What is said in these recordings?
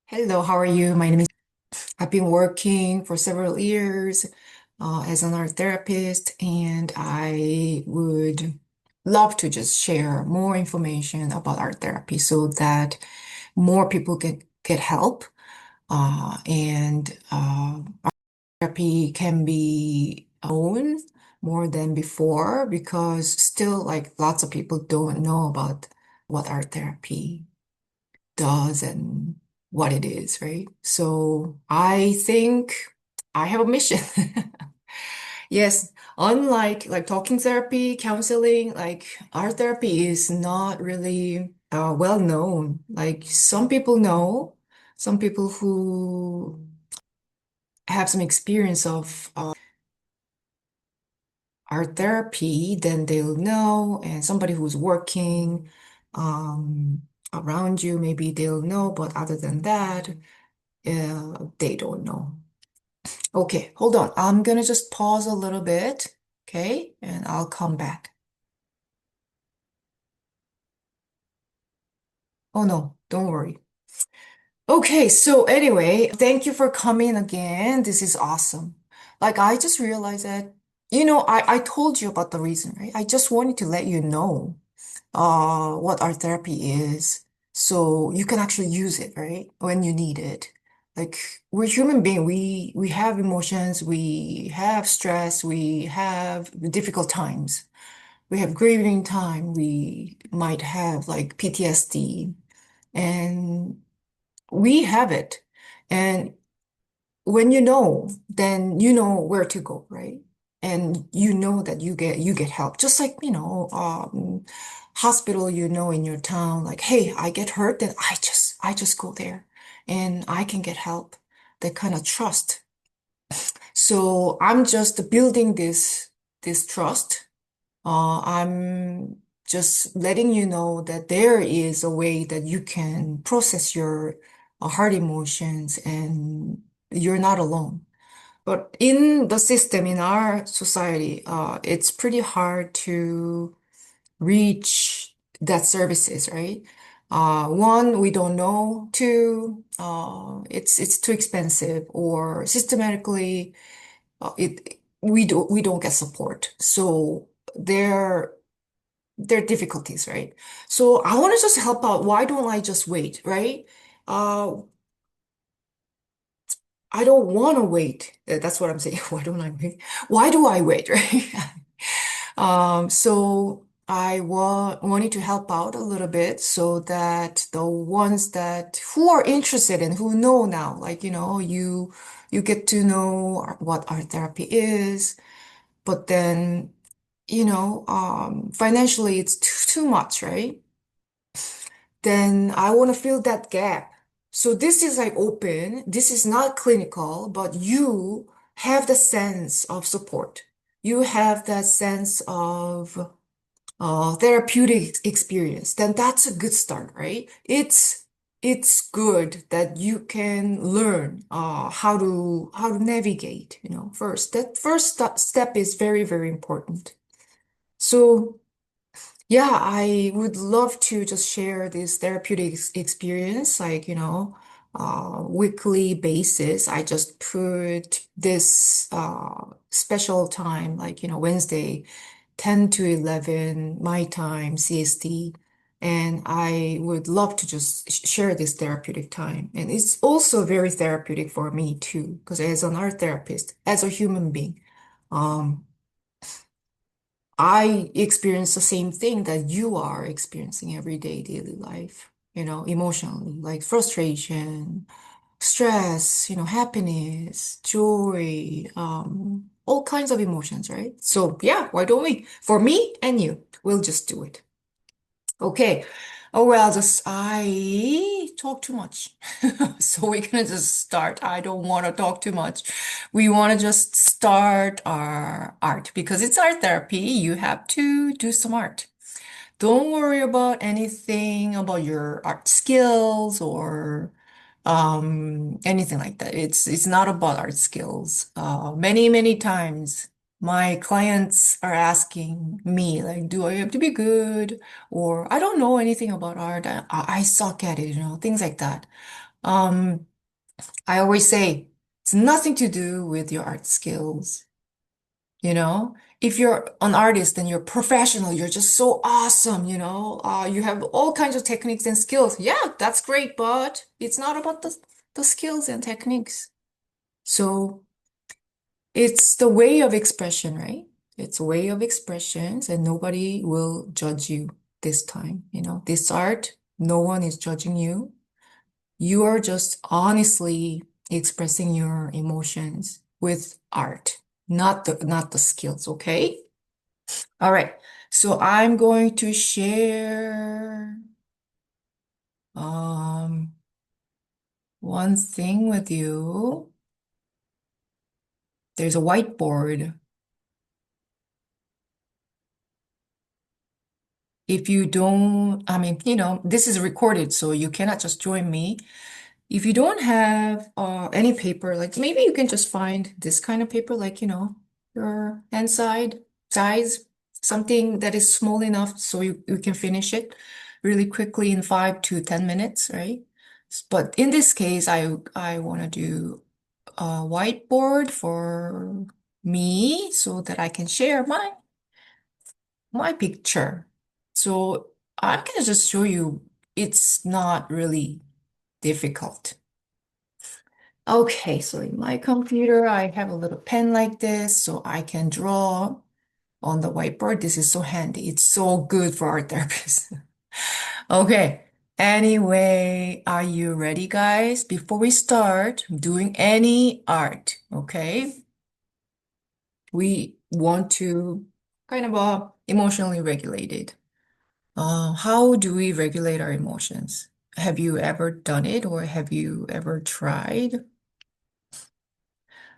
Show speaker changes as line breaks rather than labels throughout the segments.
Hello, how are you? My name is. I've been working for several years as an art therapist, and I would love to just share more information about art therapy so that more people can get help. And therapy can be known more than before because still, like, lots of people don't know about what art therapy does and what it is, right? So I think I have a mission. Yes, unlike like talking therapy, counseling, like art therapy is not really well known. Like some people know, some people who have some experience of art therapy, then they'll know, and somebody who's working um, around you, maybe they'll know, but other than that, they don't know. Okay, hold on. I'm gonna just pause a little bit, okay? And I'll come back. Oh no, don't worry. Okay, so anyway, thank you for coming again. This is awesome. Like I just realized that, I told you about the reason, right? I just wanted to let you know what art therapy is so you can actually use it, right? When you need it. Like we're human being, we have emotions, we have stress, we have difficult times. We have grieving time, we might have like PTSD, and we have it. And when you know, then you know where to go, right? And you know that you get help. Just like, hospital, in your town, like, hey, I get hurt, then I just go there and I can get help. That kind of trust. So I'm just building this trust. I'm just letting you know that there is a way that you can process your hard emotions and you're not alone. But in the system, in our society, it's pretty hard to reach that services, right? One, we don't know. Two, it's too expensive, or systematically, it we don't get support. So there are difficulties, right? So I want to just help out. Why don't I just wait, right? Uh, I don't want to wait. That's what I'm saying. Why don't I wait? Why do I wait, right? So I wanted to help out a little bit so that the ones that who are interested and who know now, like, you get to know what art therapy is, but then, financially it's too much, right? Then I want to fill that gap. So this is like open. This is not clinical, but you have the sense of support. You have that sense of therapeutic experience. Then that's a good start, right? It's good that you can learn how to navigate. First. That first step is very, very important. So. Yeah, I would love to just share this therapeutic experience, like, weekly basis. I just put this special time, like, Wednesday, 10 to 11, my time, CST. And I would love to just share this therapeutic time. And it's also very therapeutic for me too, because as an art therapist, as a human being, um, I experience the same thing that you are experiencing everyday daily life, emotionally, like frustration, stress, happiness, joy, all kinds of emotions, right? So yeah, why don't we? For me and you, we'll just do it. Okay. Oh well, just I talk too much. So we're gonna just start. I don't want to talk too much. We want to just start our art because it's art therapy. You have to do some art. Don't worry about anything about your art skills or anything like that. It's not about art skills. Many times my clients are asking me like, do I have to be good? Or I don't know anything about art. I suck at it, things like that. Um, I always say it's nothing to do with your art skills. You know, if you're an artist and you're professional, you're just so awesome, you have all kinds of techniques and skills. Yeah, that's great, but it's not about the skills and techniques. So it's the way of expression, right? It's a way of expressions and nobody will judge you this time. This art, no one is judging you. You are just honestly expressing your emotions with art, not the skills, okay? All right. So I'm going to share um one thing with you. There's a whiteboard. If you don't, I mean, this is recorded, so you cannot just join me. If you don't have any paper, like maybe you can just find this kind of paper, like, your hand size, something that is small enough so you can finish it really quickly in 5 to 10 minutes, right? But in this case, I want to do a whiteboard for me so that I can share my picture. So I'm gonna just show you it's not really difficult. Okay, so in my computer, I have a little pen like this so I can draw on the whiteboard. This is so handy. It's so good for art therapists. Okay. Anyway, are you ready, guys? Before we start doing any art, okay? We want to kind of emotionally regulate it. How do we regulate our emotions? Have you ever done it or have you ever tried?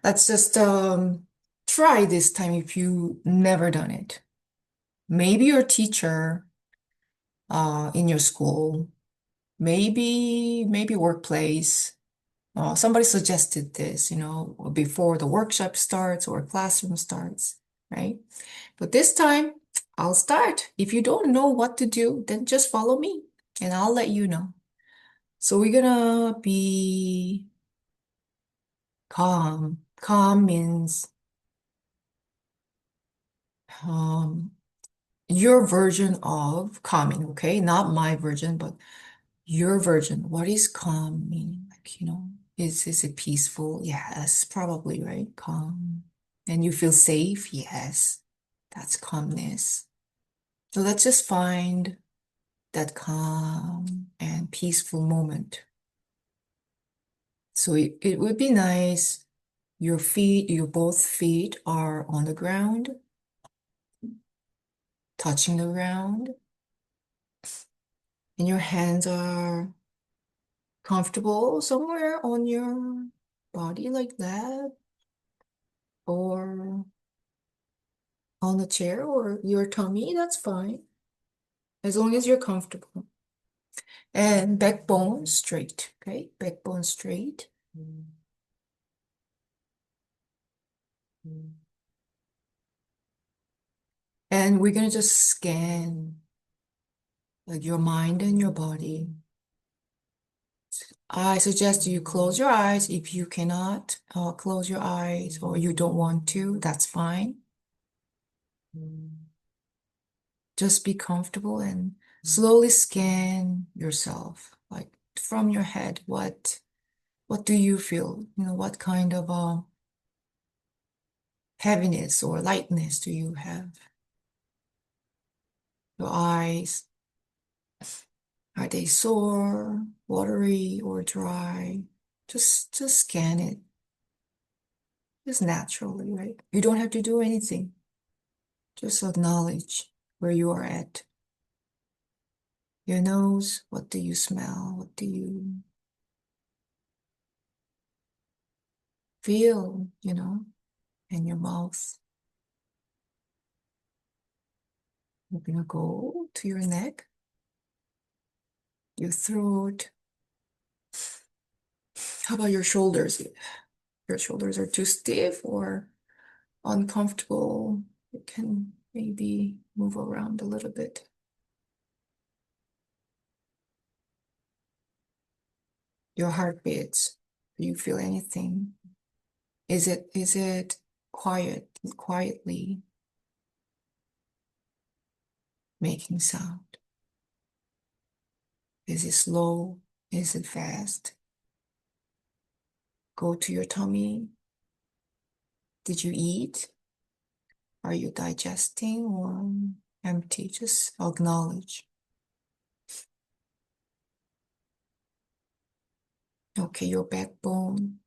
Let's just try this time if you never done it. Maybe your teacher in your school, maybe workplace. Somebody suggested this, before the workshop starts or classroom starts, right? But this time, I'll start. If you don't know what to do, then just follow me and I'll let you know. So we're gonna be calm. Calm means um, your version of calming, okay? Not my version, but your version. What is calm meaning? Like, is it peaceful? Yes, probably, right? Calm. And you feel safe? Yes, that's calmness. So let's just find that calm and peaceful moment. So it would be nice. Your both feet are on the ground, touching the ground, and your hands are comfortable somewhere on your body like that, or on the chair or your tummy, that's fine, as long as you're comfortable. And backbone straight, okay? Backbone straight. And we're gonna just scan like your mind and your body. I suggest you close your eyes. If you cannot close your eyes or you don't want to, that's fine. Just be comfortable and slowly scan yourself, like from your head. What do you feel? What kind of heaviness or lightness do you have? Your eyes, are they sore, watery, or dry? Just scan it, just naturally, right? You don't have to do anything. Just acknowledge where you are at. Your nose, what do you smell? What do you feel, in your mouth? We're gonna go to your neck, your throat. How about your shoulders? Your shoulders are too stiff or uncomfortable. You can maybe move around a little bit. Your heartbeats. Do you feel anything? Is it quietly making sound? Is it slow? Is it fast? Go to your tummy. Did you eat? Are you digesting or empty? Just acknowledge. Okay, your backbone.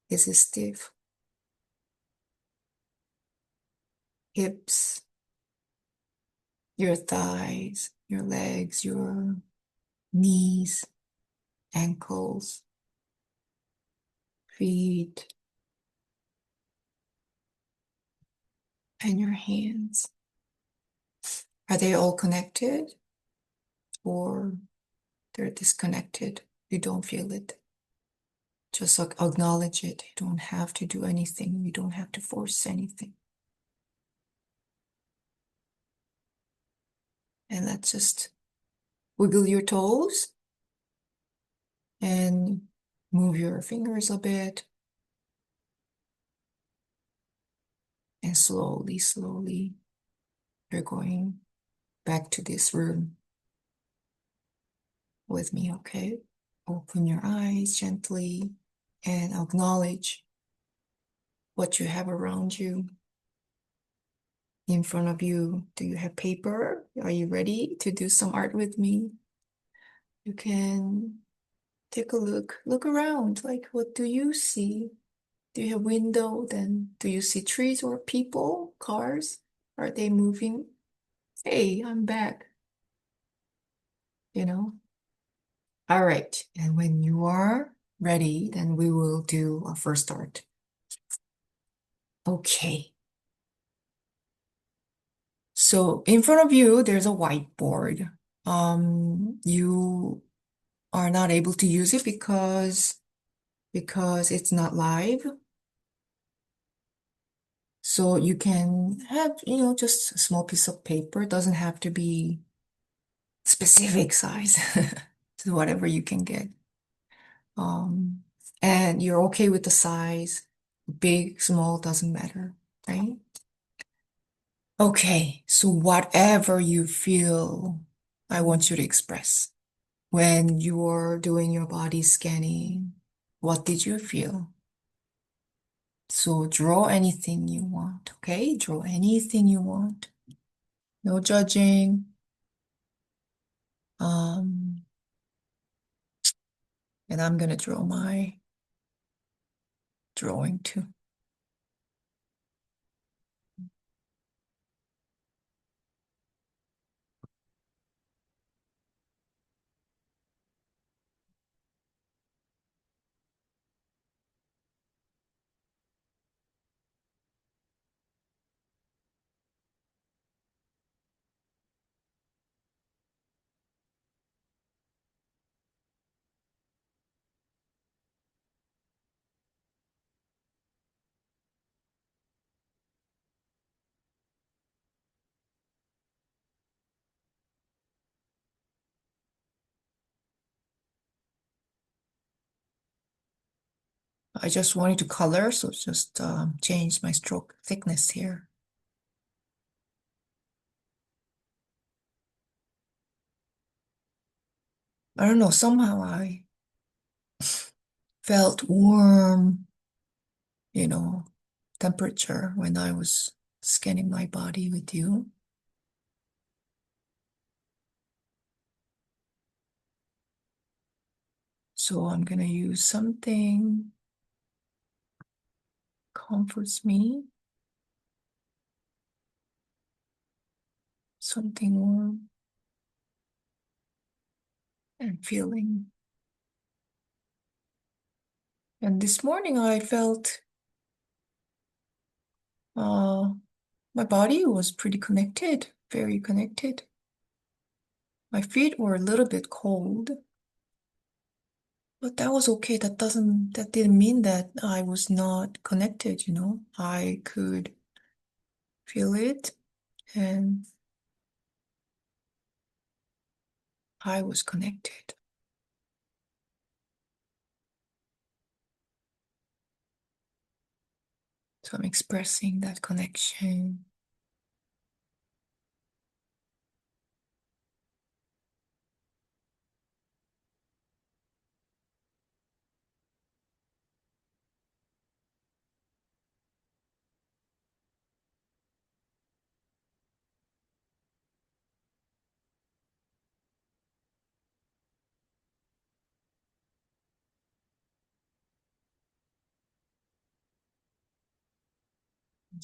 Is it stiff? Hips, your thighs, your legs, your knees, ankles, feet, and your hands. Are they all connected or they're disconnected? You don't feel it. Just acknowledge it. You don't have to do anything. You don't have to force anything. And let's just wiggle your toes and move your fingers a bit. And slowly, you're going back to this room with me, okay? Open your eyes gently and acknowledge what you have around you. In front of you, do you have paper? Are you ready to do some art with me? You can take a look. Look around. Like, what do you see? Do you have window? Then do you see trees or people, cars? Are they moving? Hey, I'm back, you know? All right. And when you are ready, then we will do our first art. Okay. So in front of you, there's a whiteboard. You are not able to use it because it's not live. So you can have, just a small piece of paper. It doesn't have to be specific size. So whatever you can get. Um, and you're okay with the size. Big, small, doesn't matter, right? Okay, so whatever you feel, I want you to express. When you're doing your body scanning, what did you feel? So draw anything you want, okay? Draw anything you want. No judging. Um, and I'm gonna draw my drawing too. I just wanted to color, so just change my stroke thickness here. I don't know, somehow I felt warm, you know, temperature when I was scanning my body with you. So I'm gonna use something comforts me, something warm and feeling. And this morning I felt uh, my body was pretty connected, very connected. My feet were a little bit cold, but that was okay. That didn't mean that I was not connected, I could feel it and I was connected. So I'm expressing that connection.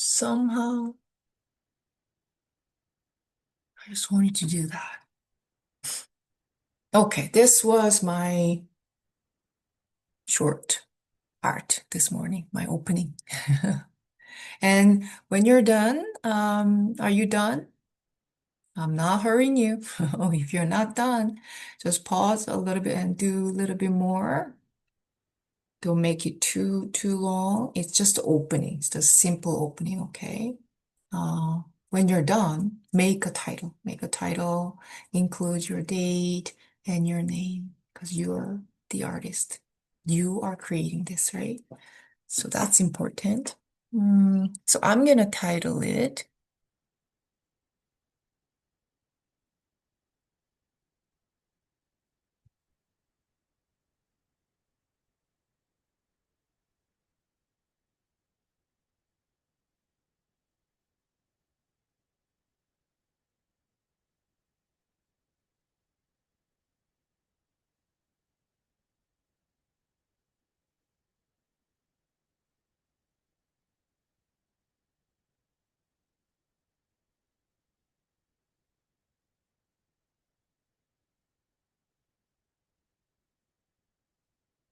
Somehow, I just wanted to do that. Okay, this was my short art this morning, my opening. And when you're done, are you done? I'm not hurrying you. Oh, if you're not done, just pause a little bit and do a little bit more. Don't make it too long. It's just opening. It's just simple opening, okay? Uh, when you're done, make a title. Make a title, include your date and your name, because you're the artist. You are creating this, right? So that's important. So I'm gonna title it.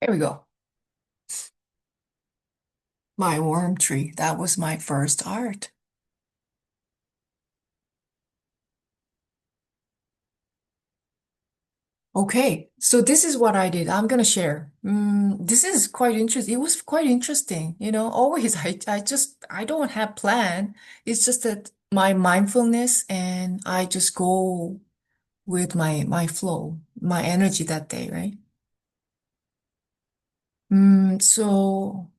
Here we go. My worm tree. That was my first art. Okay, so this is what I did. I'm gonna share. This is quite interesting. It was quite interesting. Always I don't have plan. It's just that my mindfulness and I just go with my flow, my energy that day, right? So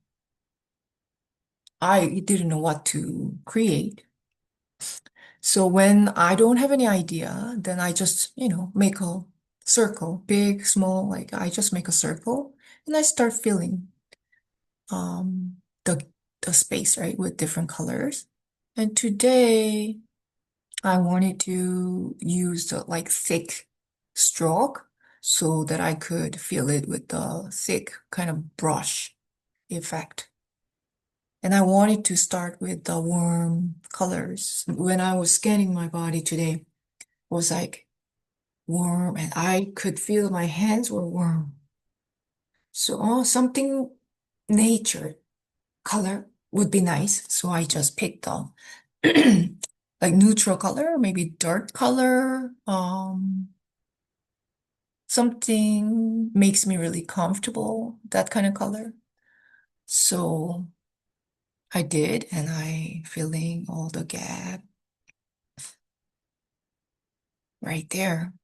I didn't know what to create. So when I don't have any idea, then I just, make a circle, big, small, like I just make a circle and I start filling um the the space, right, with different colors. And today I wanted to use the like thick stroke so that I could fill it with the thick kind of brush effect. And I wanted to start with the warm colors. When I was scanning my body today, it was like warm and I could feel my hands were warm. So, something nature color would be nice. So I just picked like neutral color, maybe dark color. Something makes me really comfortable, that kind of color. So I did, and I filling all the gap right there.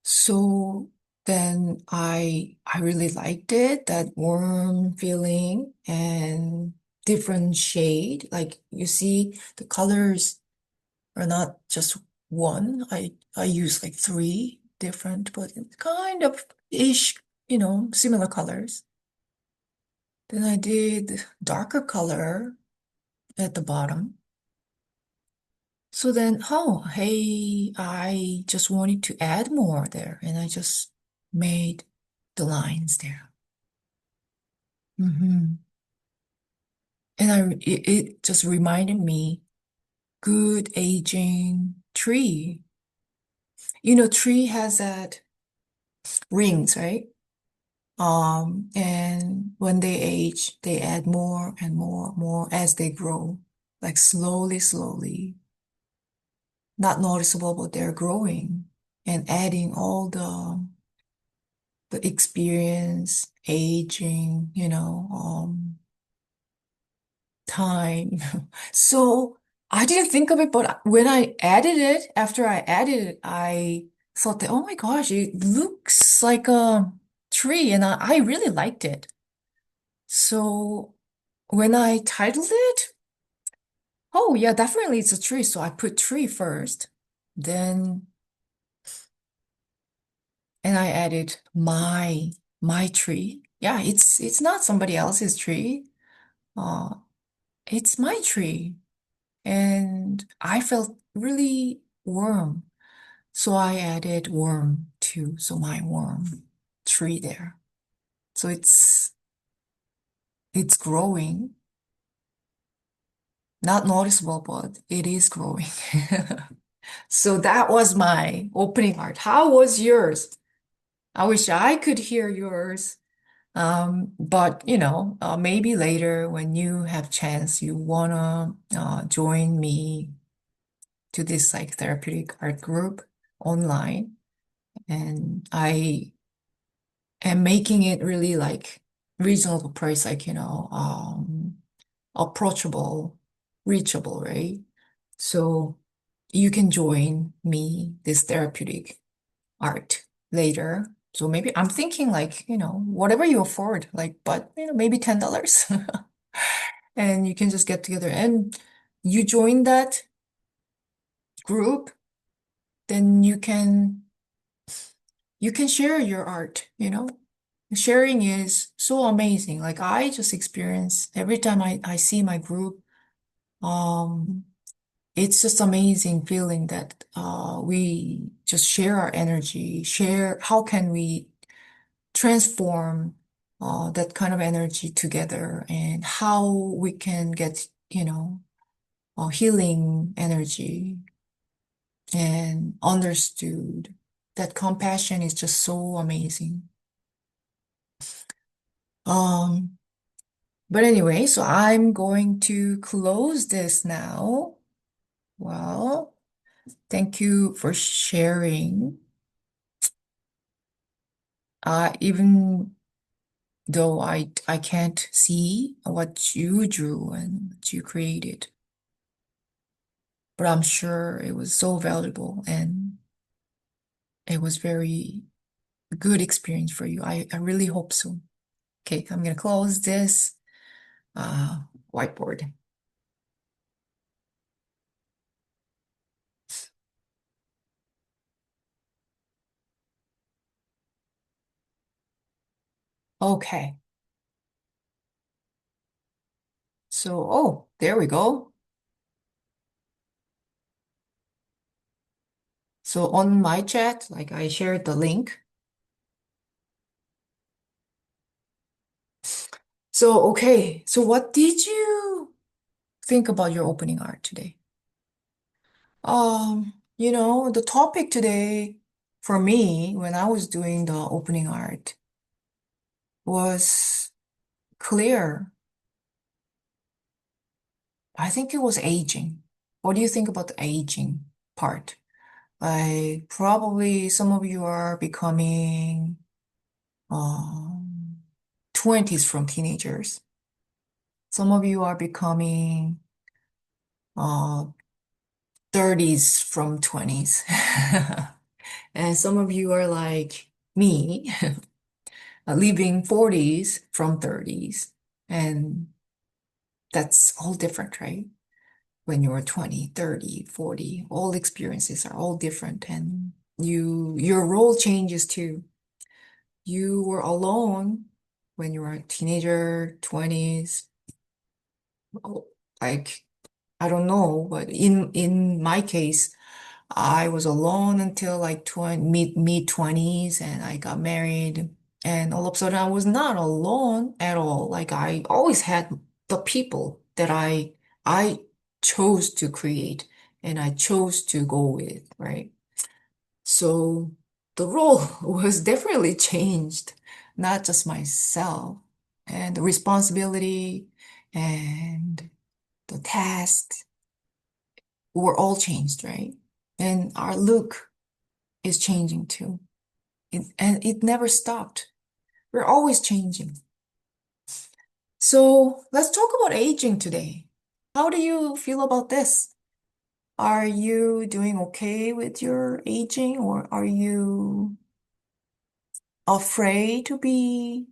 So then I really liked it, that warm feeling and different shade. Like you see the colors are not just one. I use like three different, but kind of ish, similar colors. Then I did darker color at the bottom. So then, oh, hey, I just wanted to add more there, and I just made the lines there. hmm And it just reminded me, good aging tree. Tree has that rings, right? And when they age, they add more and more as they grow, like slowly, not noticeable, but they're growing and adding all the experience, aging, time. So I didn't think of it, but when I added it, after I added it, I thought that, oh my gosh, it looks like a tree, and I really liked it. So When I titled it, oh yeah, definitely it's a tree. So I put tree first, then and I added my tree. Yeah, it's not somebody else's tree. Uh, it's my tree. And I felt really warm. So I added worm too. So my worm tree there. So it's growing. Not noticeable, but it is growing. So that was my opening art. How was yours? I wish I could hear yours. But maybe later when you have chance, you wanna join me to this like therapeutic art group online. And I am making it really like reasonable price, like, approachable, reachable, right? So you can join me this therapeutic art later. So maybe I'm thinking like, whatever you afford, like, but maybe $10. And you can just get together and you join that group, then you can share your art. Sharing is so amazing. Like I just experience every time I see my group, um, it's just amazing feeling that we just share our energy, share how can we transform that kind of energy together and how we can get, healing energy and understood. That compassion is just so amazing. Um, but anyway, so I'm going to close this now. Well, thank you for sharing. Even though I can't see what you drew and what you created, but I'm sure it was so valuable and it was very good experience for you. I really hope so. Okay, I'm gonna close this uh, whiteboard. Okay, so, oh, there we go. So on my chat, like I shared the link. So, okay, so what did you think about your opening art today? The topic today for me when I was doing the opening art was clear. I think it was aging. What do you think about the aging part? Like probably some of you are becoming um 20s from teenagers. Some of you are becoming uh 30s from 20s. And some of you are like me, leaving 40s from 30s. And that's all different, right? When you're 20, 30, 40, all experiences are all different. And your role changes too. You were alone when you were a teenager, 20s. Oh, like, I don't know, but in my case, I was alone until like 20, mid 20s and I got married. And all of a sudden I was not alone at all. Like I always had the people that I chose to create and I chose to go with, right? So the role was definitely changed, not just myself, and the responsibility and the tasks were all changed, right? And our look is changing too. And it never stopped. We're always changing. So let's talk about aging today. How do you feel about this? Are you doing okay with your aging or are you afraid to be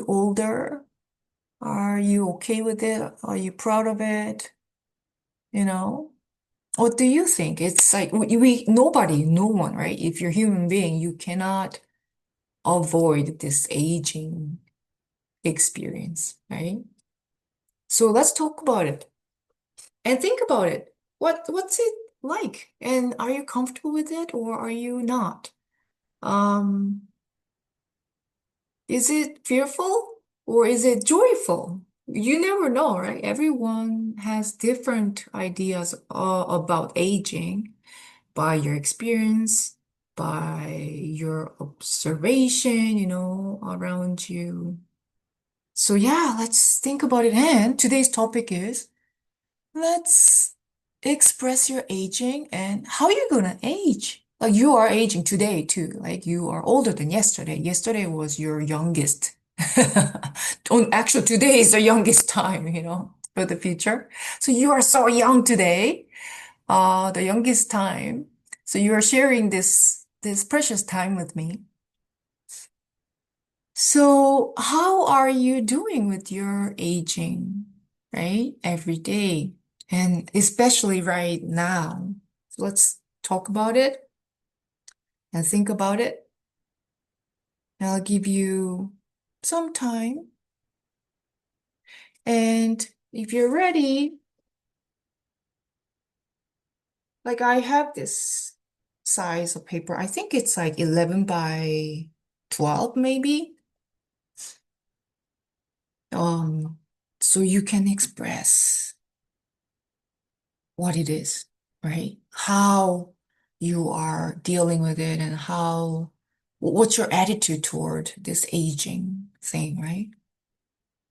older? Are you okay with it? Are you proud of it? You know? What do you think? It's like nobody, no one, right? If you're a human being, you cannot avoid this aging experience, right? So let's talk about it and think about it. What's it like? And are you comfortable with it or are you not? Um, is it fearful or is it joyful? You never know, right? Everyone has different ideas about aging by your experience, by your observation, around you. So yeah, let's think about it. And today's topic is let's express your aging and how you're gonna age. Like you are aging today too. Like you are older than yesterday. Yesterday was your youngest. Actually, today is the youngest time, for the future. So you are so young today, the youngest time. So you are sharing this precious time with me. So how are you doing with your aging, right? Every day, and especially right now. Let's talk about it and think about it. And I'll give you some time. And if you're ready, like I have this size of paper. I think it's like 11 by 12, maybe. Um, so you can express what it is, right? How you are dealing with it and what's your attitude toward this aging thing, right?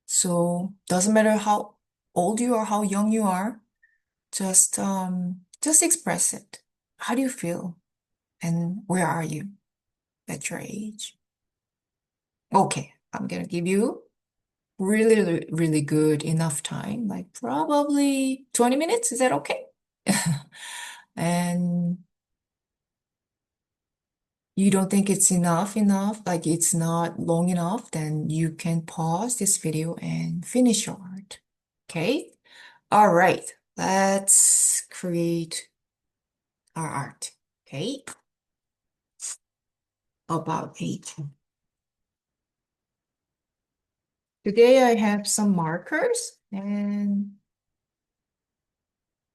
So doesn't matter how old you are, how young you are, just express it. How do you feel? And where are you at your age? Okay, I'm gonna give you really, really good enough time, like probably 20 minutes. Is that okay? And you don't think it's enough, like it's not long enough, then you can pause this video and finish your art. Okay? All right, let's create our art. Okay? About eight. Today I have some markers and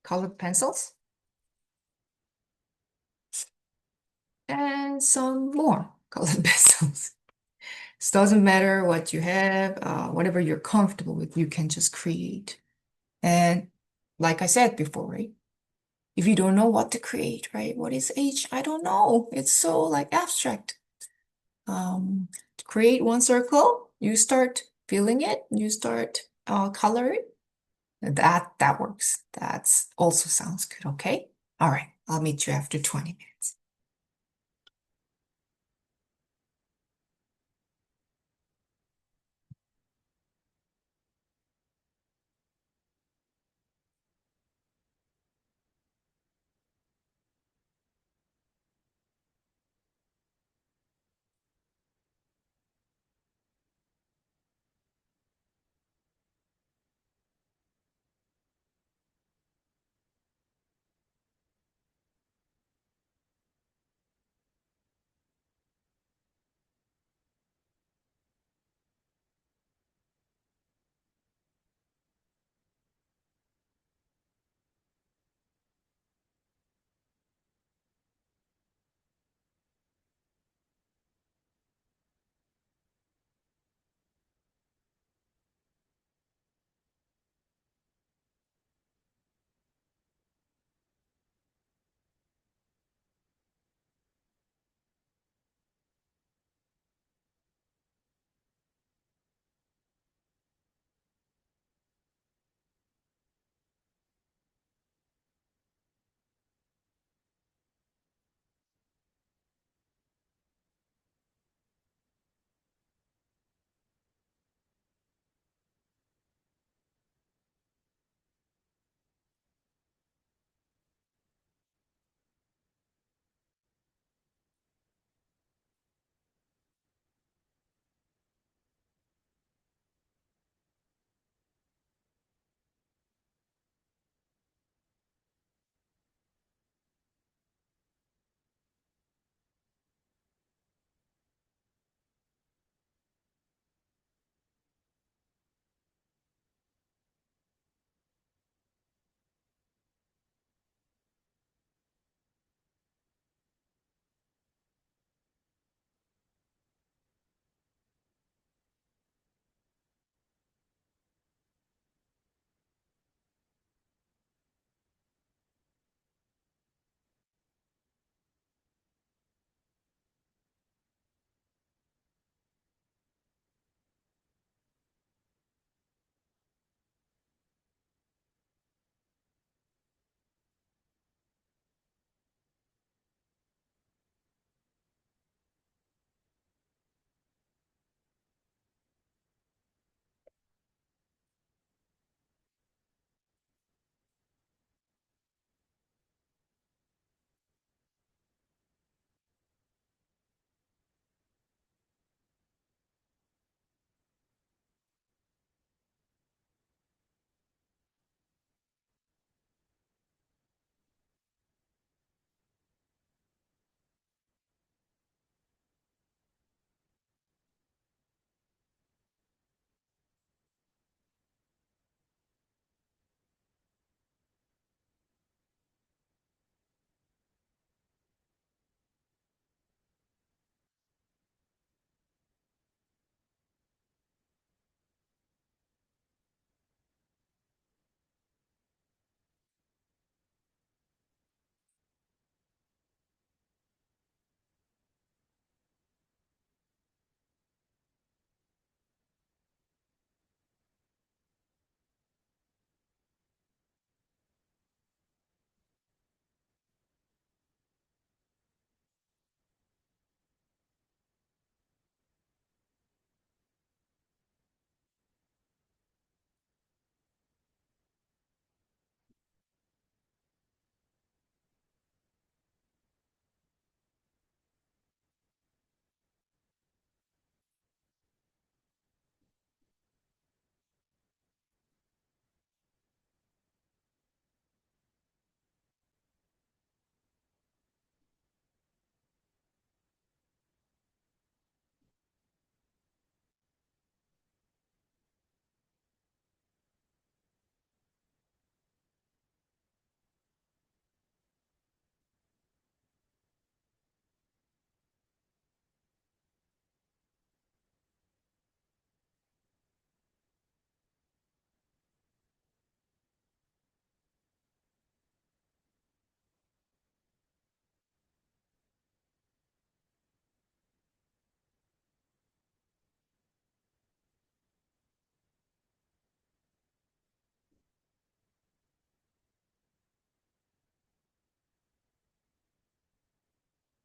colored pencils and some more colored pencils. It doesn't matter what you have, whatever you're comfortable with, you can just create. And like I said before, right? If you don't know what to create, right? What is age? I don't know. It's so like abstract. To create one circle, you start filling it, you start coloring. That works. That's also sounds good, okay? All right, I'll meet you after 20 minutes.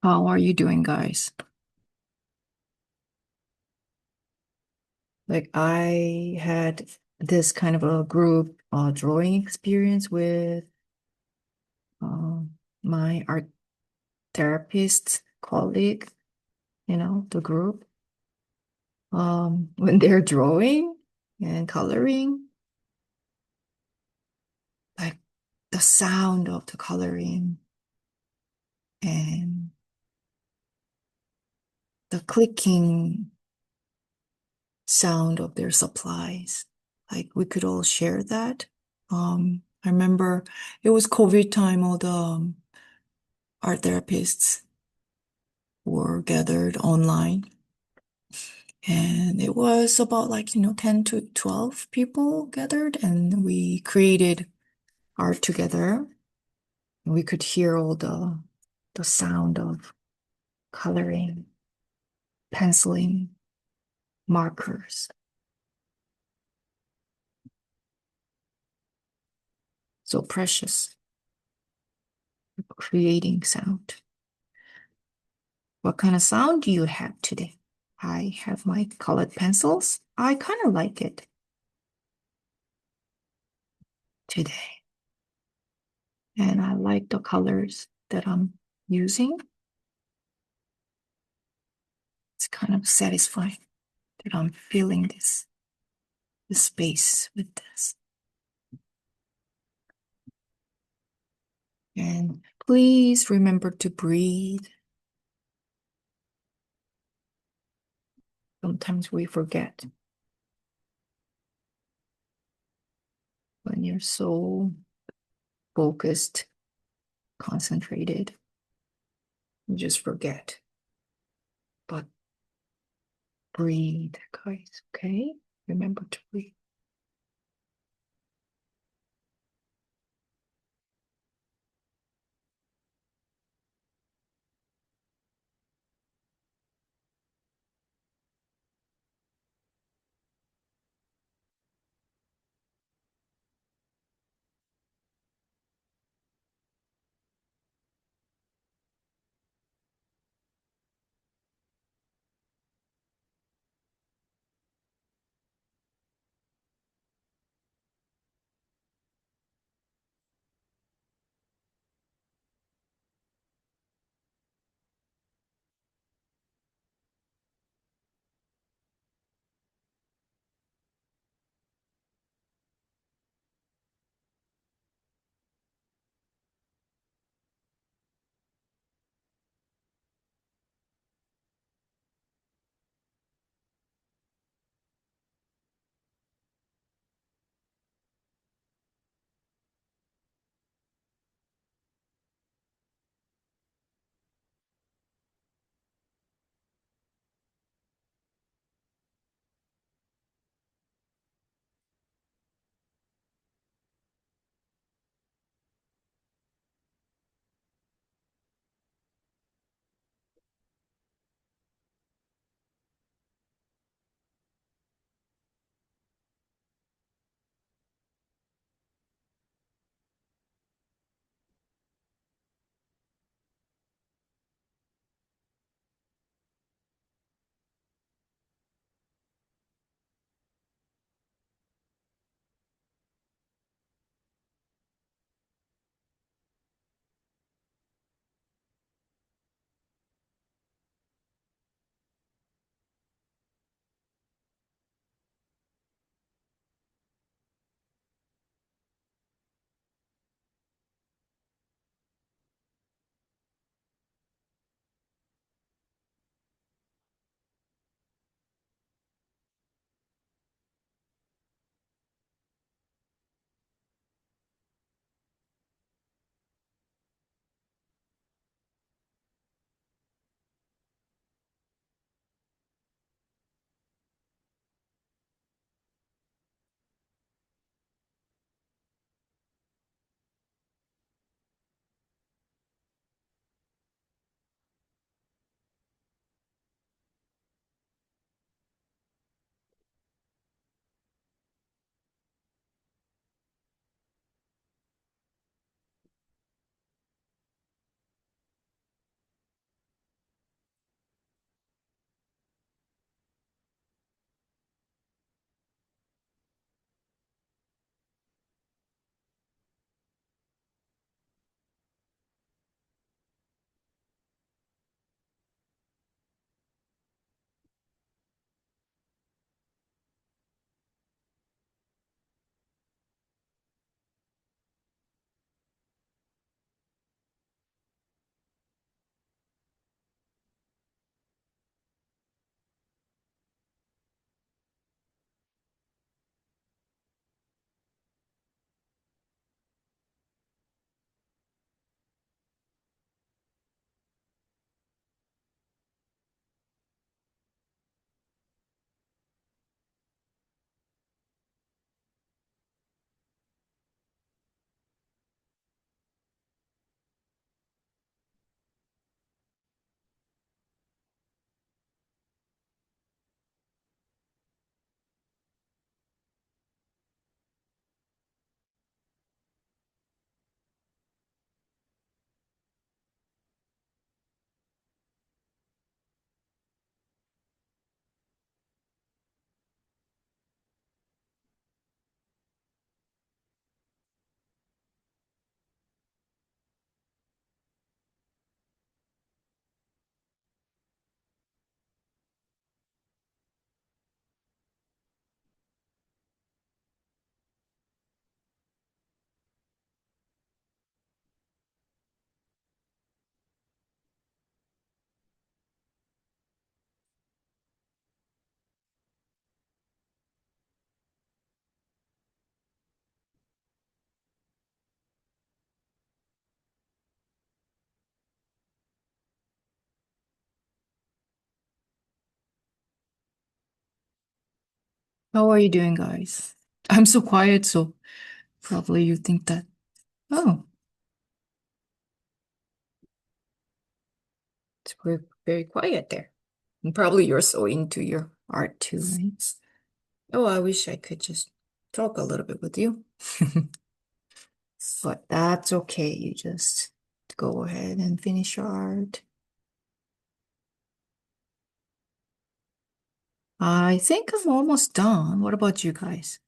How are you doing, guys? Like I had this kind of a group drawing experience with um, my art therapist colleague, the group. When they're drawing and coloring, like the sound of the coloring and the clicking sound of their supplies. Like we could all share that. I remember it was COVID time, all the art therapists were gathered online. And it was about like, 10 to 12 people gathered, and we created art together. And we could hear all the sound of coloring, penciling, markers. So precious, creating sound. What kind of sound do you have today? I have my colored pencils. I kind of like it today. And I like the colors that I'm using. It's kind of satisfying that I'm feeling this space with this. And please remember to breathe. Sometimes we forget when you're so focused, concentrated, you just forget. But breathe, guys, okay? Remember to breathe. How are you doing, guys? I'm so quiet, so probably you think that, oh, it's very, very quiet there. And probably you're so into your art too, right? Oh, I wish I could just talk a little bit with you. But that's okay. You just go ahead and finish your art. I think I'm almost done. What about you guys?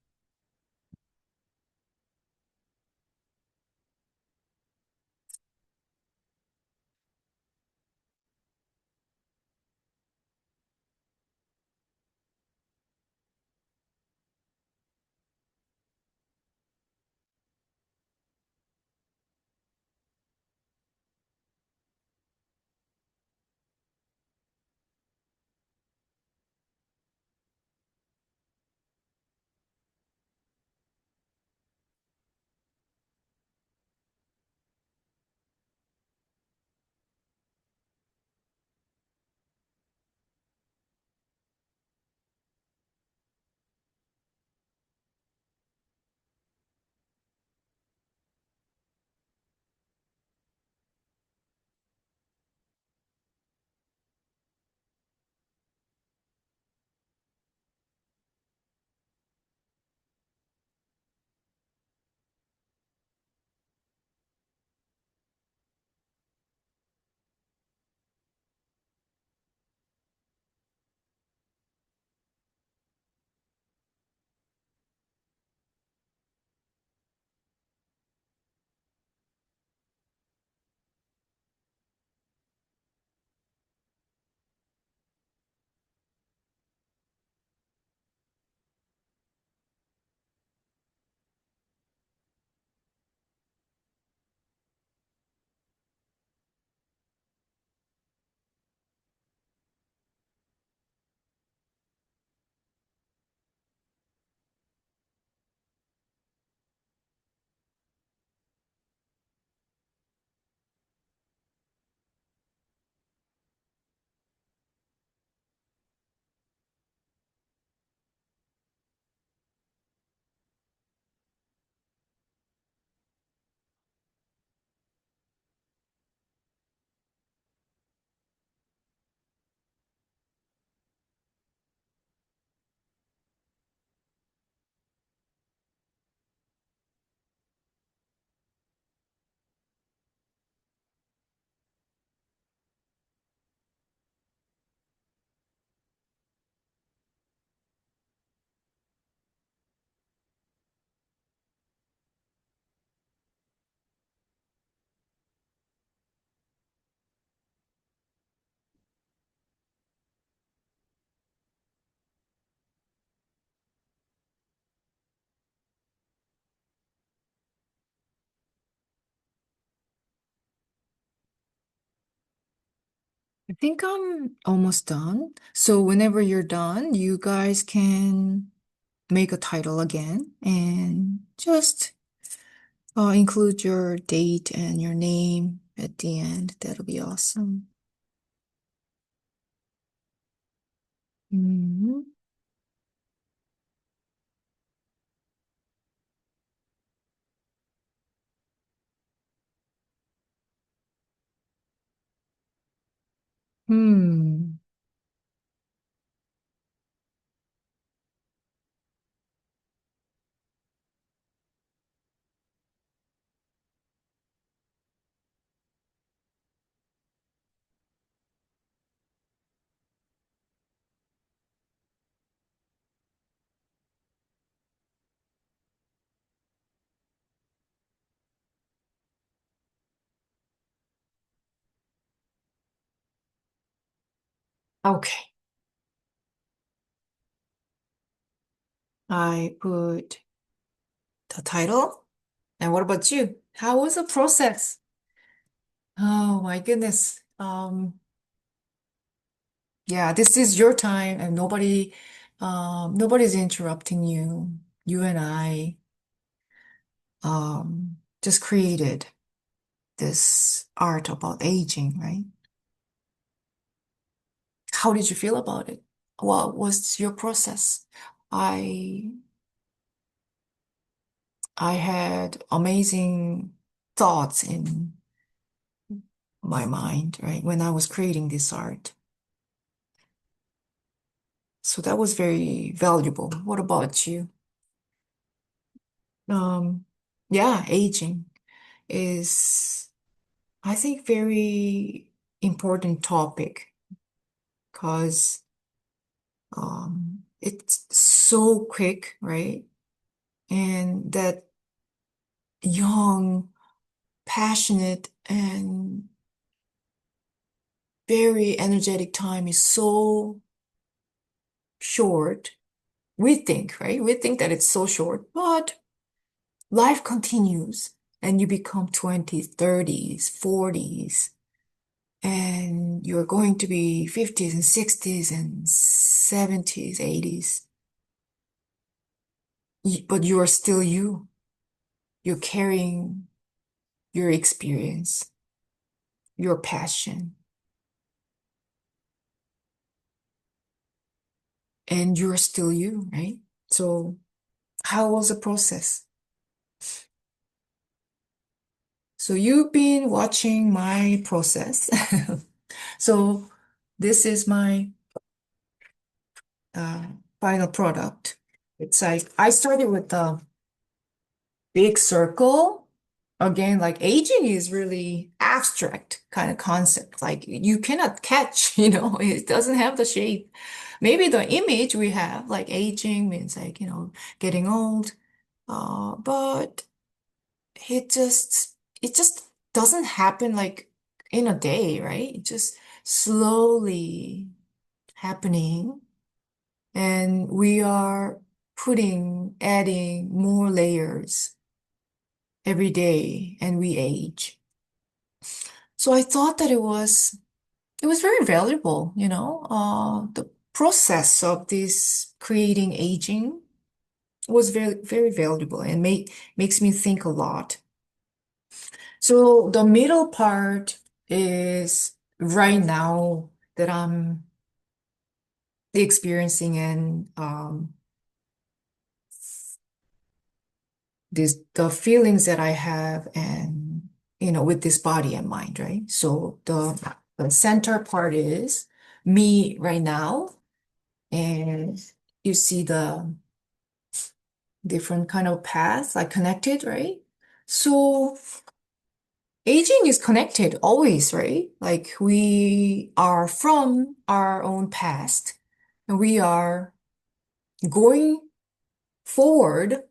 I think I'm almost done. So whenever you're done, you guys can make a title again and just include your date and your name at the end. That'll be awesome. Mhm. Hmm. Okay. I put the title. And what about you? How was the process? Oh my goodness. Yeah, this is your time and nobody's interrupting you. You and I, just created this art about aging, right? How did you feel about it? What was your process? I I had amazing thoughts in my mind, right, when I was creating this art. So that was very valuable. What about you? Um, yeah, aging is, I think, very important topic because it's so quick, right? And that young, passionate, and very energetic time is so short. We think, right? We think that it's so short, but life continues and you become 20s, 30s, 40s, and you're going to be 50s and 60s and 70s, 80s. But you are still you. You're carrying your experience, your passion, and you're still you, right? So how was the process? So you've been watching my process. So this is my uh, final product. It's like I started with the big circle. Again, like aging is really abstract kind of concept. Like you cannot catch, it doesn't have the shape. Maybe the image we have, like aging means like, getting old. But it just doesn't happen like in a day, right? It just slowly happening. And we are adding more layers every day and we age. So I thought that it was very valuable, the process of this creating aging was very, very valuable and makes me think a lot. So the middle part is right now that I'm experiencing and the feelings that I have and with this body and mind, right? So the center part is me right now, and you see the different kind of paths like connected, right? So aging is connected always, right? Like we are from our own past and we are going forward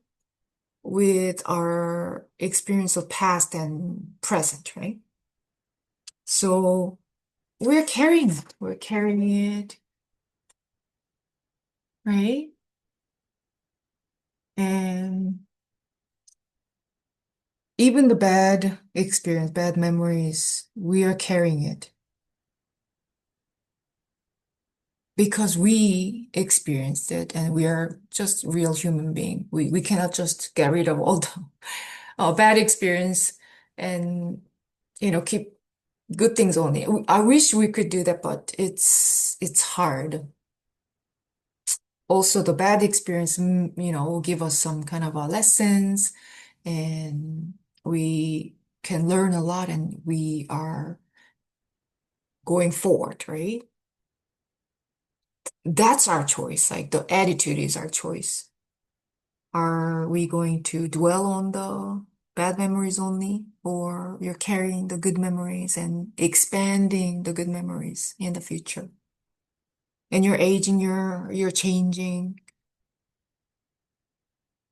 with our experience of past and present, right? So we're carrying it. We're carrying it, right? And even the bad experience, bad memories, we are carrying it because we experienced it and we are just real human being. We cannot just get rid of all the bad experience and, keep good things only. I wish we could do that, but it's hard. Also, the bad experience, will give us some kind of lessons, and we can learn a lot, and we are going forward, right? That's our choice. Like the attitude is our choice. Are we going to dwell on the bad memories only, or you're carrying the good memories and expanding the good memories in the future? And you're aging, you're changing.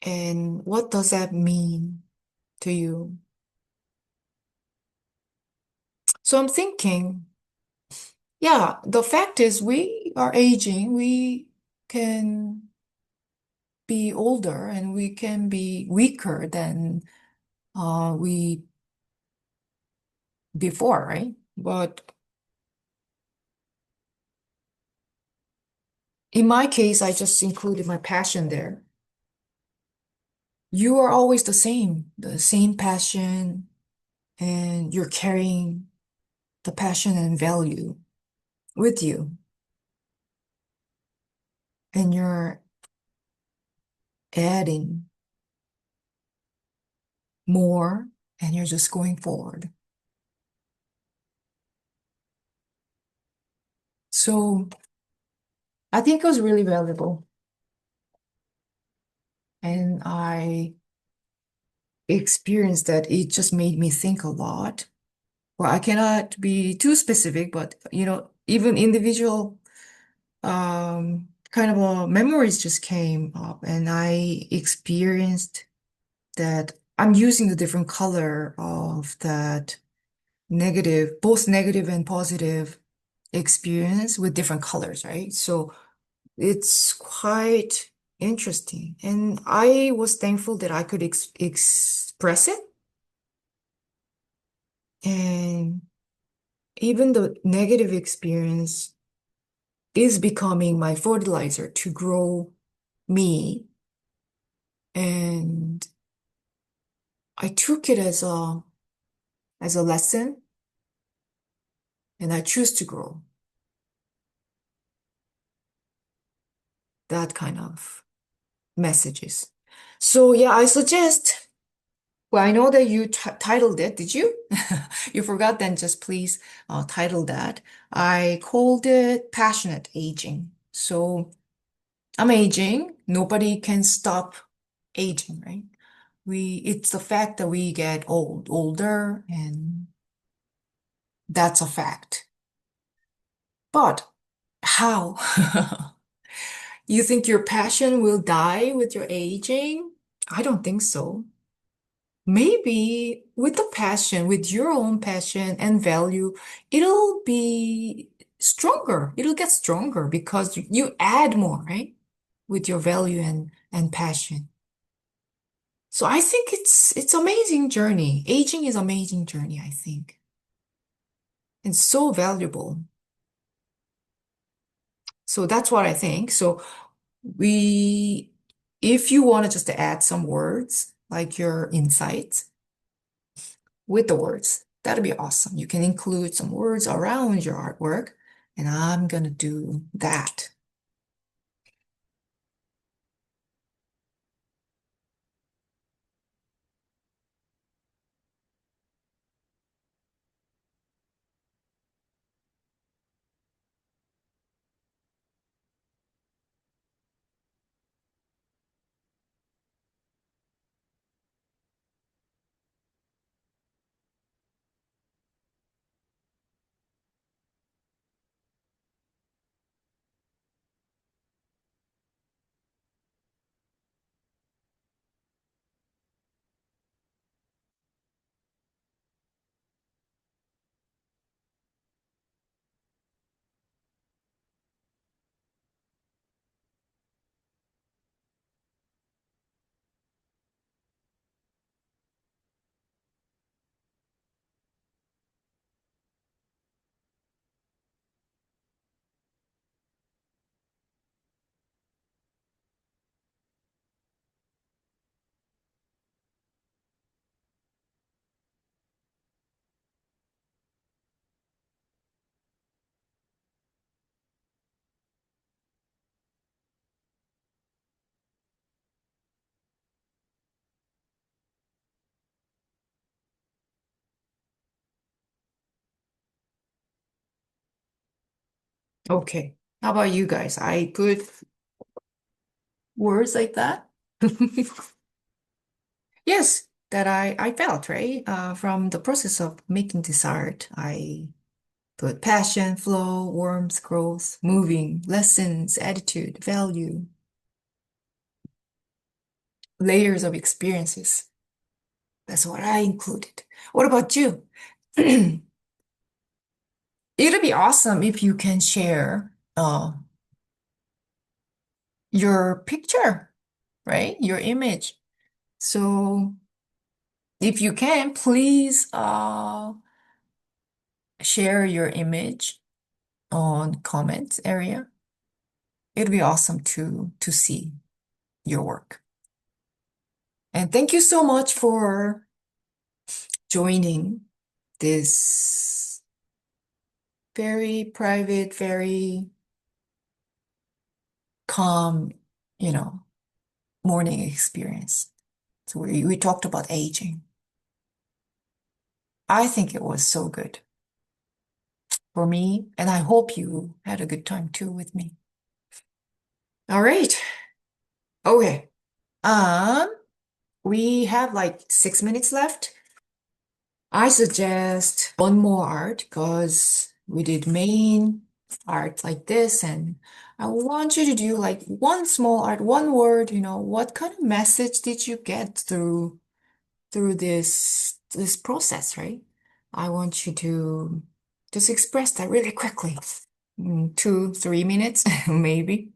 And what does that mean to you? So I'm thinking, yeah, the fact is we are aging, we can be older and we can be weaker than we before, right? But in my case, I just included my passion there. You are always the same passion, and you're carrying the passion and value with you. And you're adding more, and you're just going forward. So I think it was really valuable. And I experienced that it just made me think a lot. Well, I cannot be too specific, but even individual kind of memories just came up, and I experienced that I'm using the different color of that negative, both negative and positive experience with different colors, right? So it's quite interesting. And I was thankful that I could express it. And even the negative experience is becoming my fertilizer to grow me. And I took it as a lesson, and I choose to grow. That kind of messages. So yeah, I suggest, well, I know that you t titled it, did you? You forgot, then just please title that. I called it Passionate Aging. So I'm aging. Nobody can stop aging, right? It's the fact that we get older, and that's a fact. But how? You think your passion will die with your aging? I don't think so. Maybe with the passion, with your own passion and value, it'll be stronger. It'll get stronger because you add more, right? With your value and passion. So I think it's amazing journey. Aging is amazing journey, I think. It's so valuable. So that's what I think. So we, if you want to just add some words, like your insights with the words, that'd be awesome. You can include some words around your artwork, and I'm gonna do that. Okay. How about you guys? I put words like that. Yes, that I felt, right? From the process of making this art, I put passion, flow, warmth, growth, moving, lessons, attitude, value, layers of experiences. That's what I included. What about you? It'd be awesome if you can share your picture, right? Your image. So if you can, please share your image on comments area. It'd be awesome to see your work. And thank you so much for joining this very private, very calm, you know, morning experience. So we talked about aging. I think it was so good for me, and I hope you had a good time too with me. All right. Okay. Um, we have like 6 minutes left. I suggest one more art because we did main art like this, and I want you to do like one small art, one word, what kind of message did you get through this process, right? I want you to just express that really quickly. 2, 3 minutes, maybe.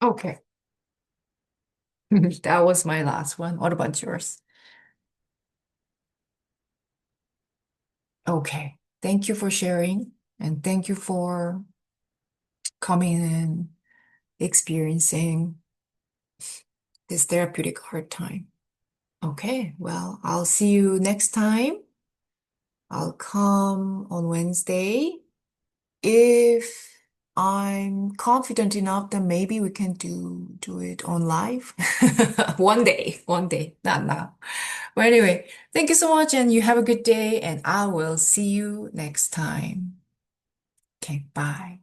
Okay. That was my last one. What about yours? Okay. Thank you for sharing, and thank you for coming and experiencing this therapeutic hard time. Okay, well, I'll see you next time. I'll come on Wednesday. If I'm confident enough, then maybe we can do it on live. One day, not now. But anyway, thank you so much, and you have a good day, and I will see you next time. Okay, bye.